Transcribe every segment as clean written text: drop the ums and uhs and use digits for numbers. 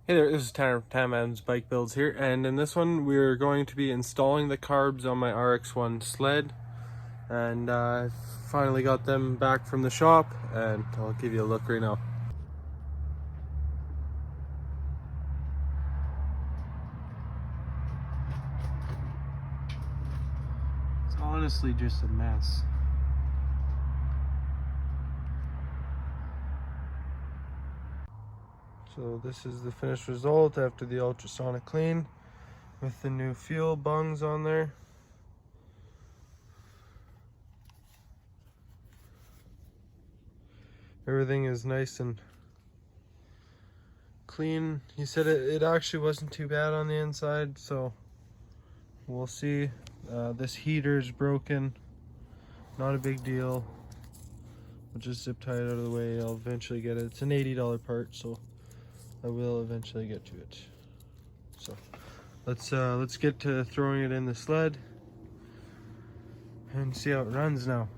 Hey there, this is Tanner from Tam Adams Bike Builds here, and in this one we're going to be installing the carbs on my RX1 sled, and I finally got them back from the shop, and I'll give you a look right now. It's honestly just a mess. So this is the finished result after the ultrasonic clean with the new fuel bungs on there. Everything is nice and clean. He said it actually wasn't too bad on the inside, so we'll see. This heater's broken, not a big deal. I'll just zip tie it out of the way. I'll eventually get it. It's an $80 part, so I will eventually get to it. So let's get to throwing it in the sled and see how it runs now.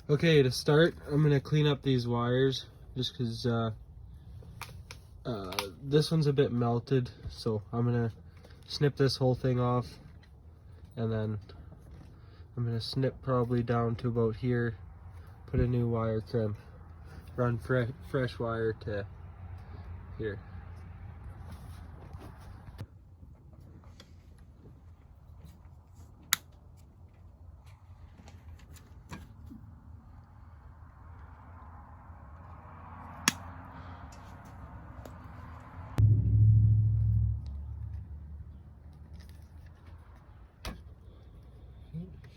Okay, to start, I'm gonna clean up these wires just because this one's a bit melted, so I'm gonna snip this whole thing off, and then I'm gonna snip probably down to about here, put a new wire crimp, run fresh wire to here.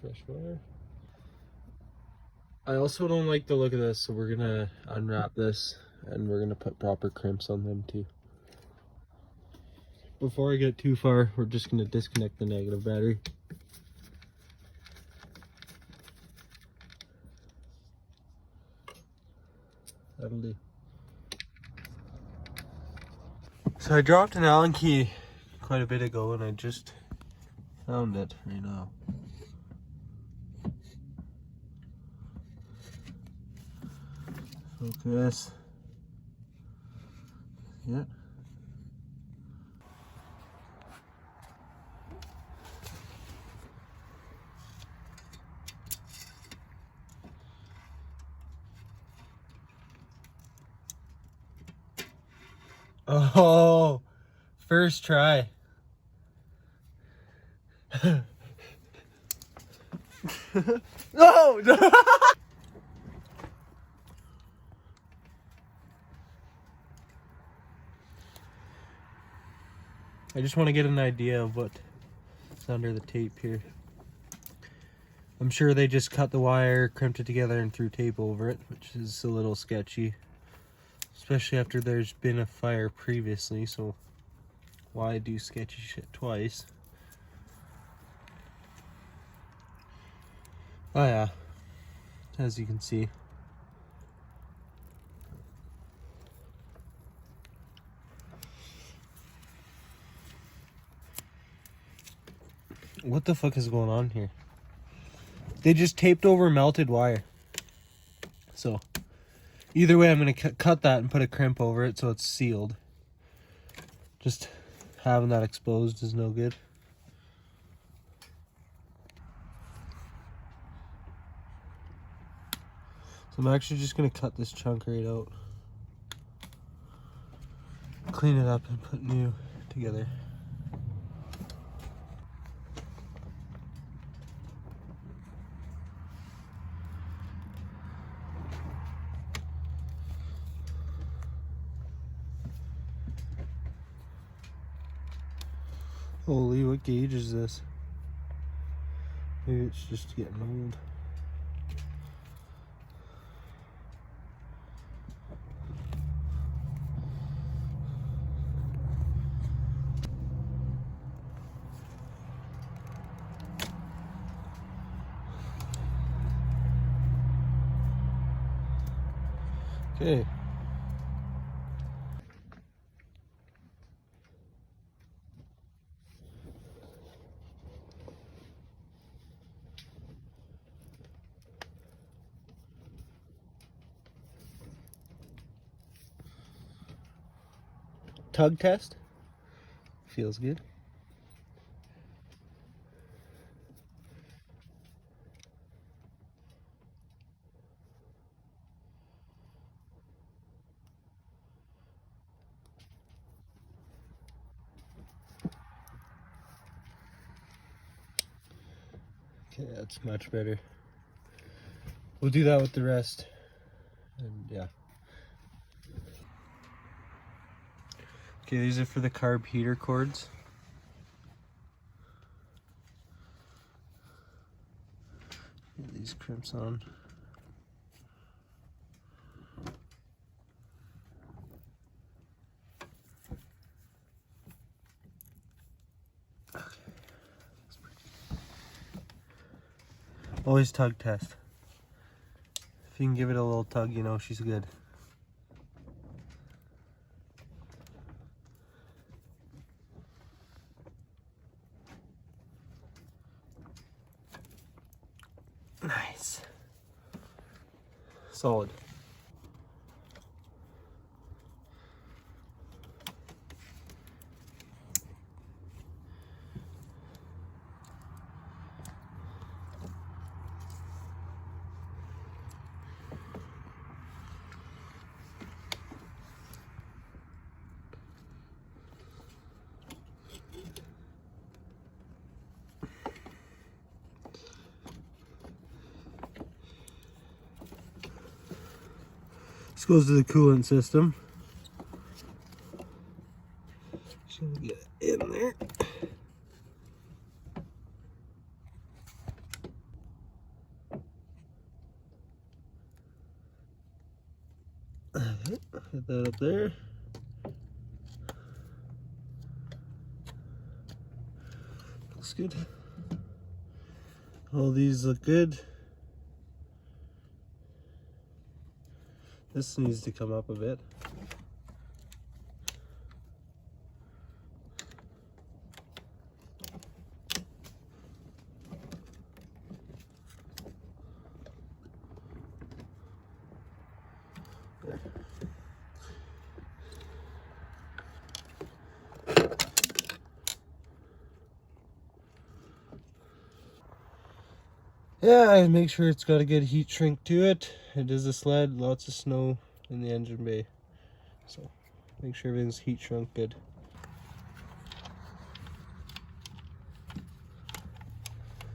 Fresh wire. I also don't like the look of this, so we're gonna unwrap this and we're gonna put proper crimps on them too. Before I get too far, we're just gonna disconnect the negative battery. That'll do. So I dropped an Allen key quite a bit ago and I just found it right now. Focus. Yeah. Oh, first try. No! I just want to get an idea of what's under the tape here. I'm sure they just cut the wire, crimped it together, and threw tape over it, which is a little sketchy. Especially after there's been a fire previously, so why do sketchy shit twice? Oh yeah, as you can see. What the fuck is going on here? They just taped over melted wire. So either way, I'm going to cut that and put a crimp over it so it's sealed. Just having that exposed is no good. So I'm actually just going to cut this chunk right out. Clean it up and put new together. Holy, what gauge is this? Maybe it's just getting old. Okay. Tug test. Feels good. Okay, that's much better. We'll do that with the rest. And yeah. Okay, these are for the carb heater cords. Get these crimps on. Always tug test. If you can give it a little tug, you know she's good. Nice. Solid. This goes to the coolant system. So we'll get it in there. Get that up there. Looks good. All these look good. This needs to come up a bit. There. Yeah, I make sure it's got a good heat shrink to it. It is a sled, lots of snow in the engine bay. So make sure everything's heat shrunk good.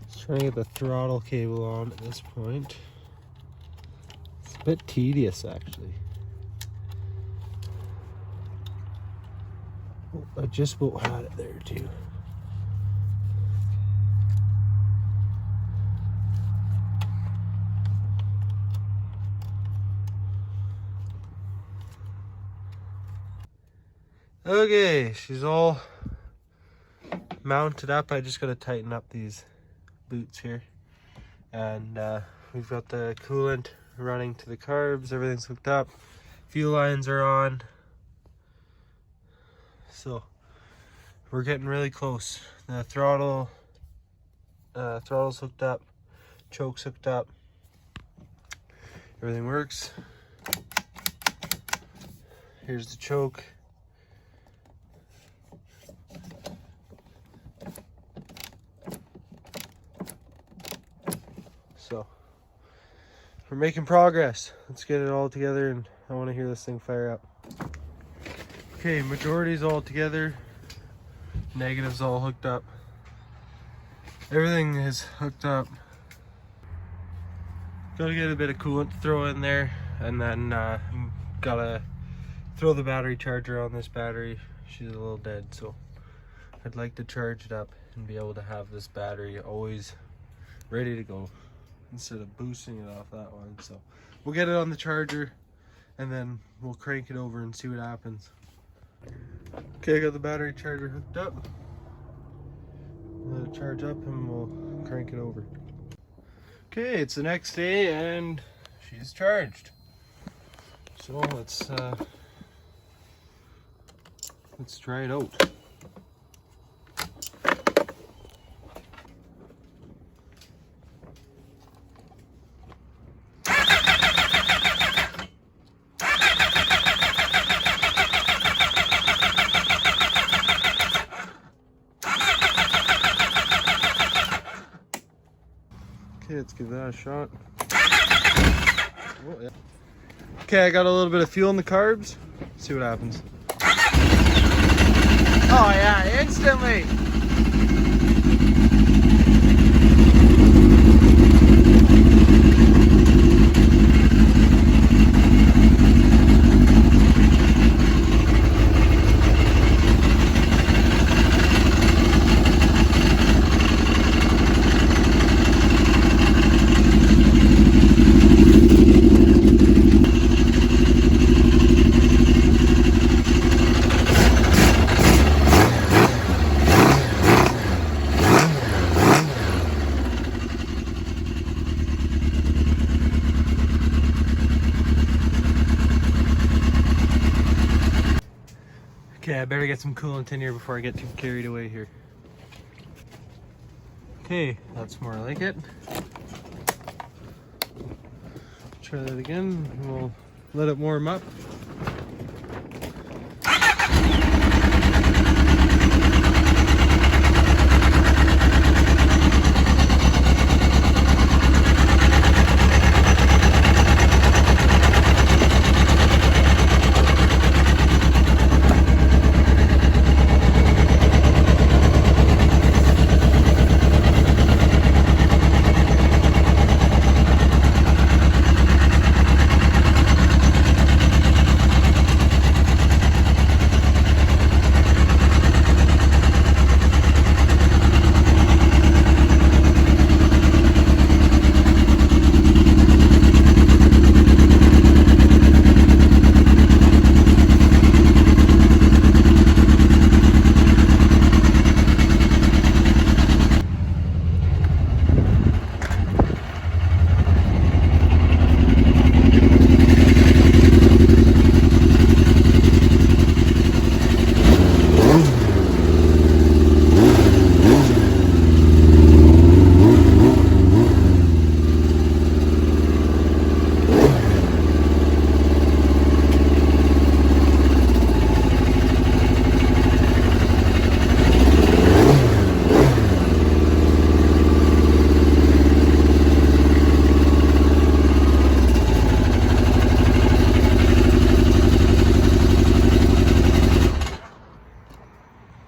Just trying to get the throttle cable on at this point. It's a bit tedious actually. Oh, I just about had it there too. Okay, she's all mounted up. I just gotta tighten up these boots here. And we've got the coolant running to the carbs, everything's hooked up. Fuel lines are on. So we're getting really close. The throttle's hooked up, choke's hooked up. Everything works. Here's the choke. So we're making progress. Let's get it all together and I want to hear this thing fire up. Okay, majority's all together. Negative's all hooked up. Everything is hooked up. Gotta get a bit of coolant to throw in there, and then gotta throw the battery charger on this battery. She's a little dead, so I'd like to charge it up and be able to have this battery always ready to go instead of boosting it off that one. So we'll get it on the charger and then we'll crank it over and see what happens. Okay, I got the battery charger hooked up. Let it charge up and we'll crank it over. Okay, it's the next day and she's charged. So let's try it out. Okay, let's give that a shot. Oh, yeah. Okay, I got a little bit of fuel in the carbs. Let's see what happens. Oh yeah, instantly! Okay, I better get some coolant in here before I get too carried away here. Okay, that's more like it. Try that again. We'll let it warm up.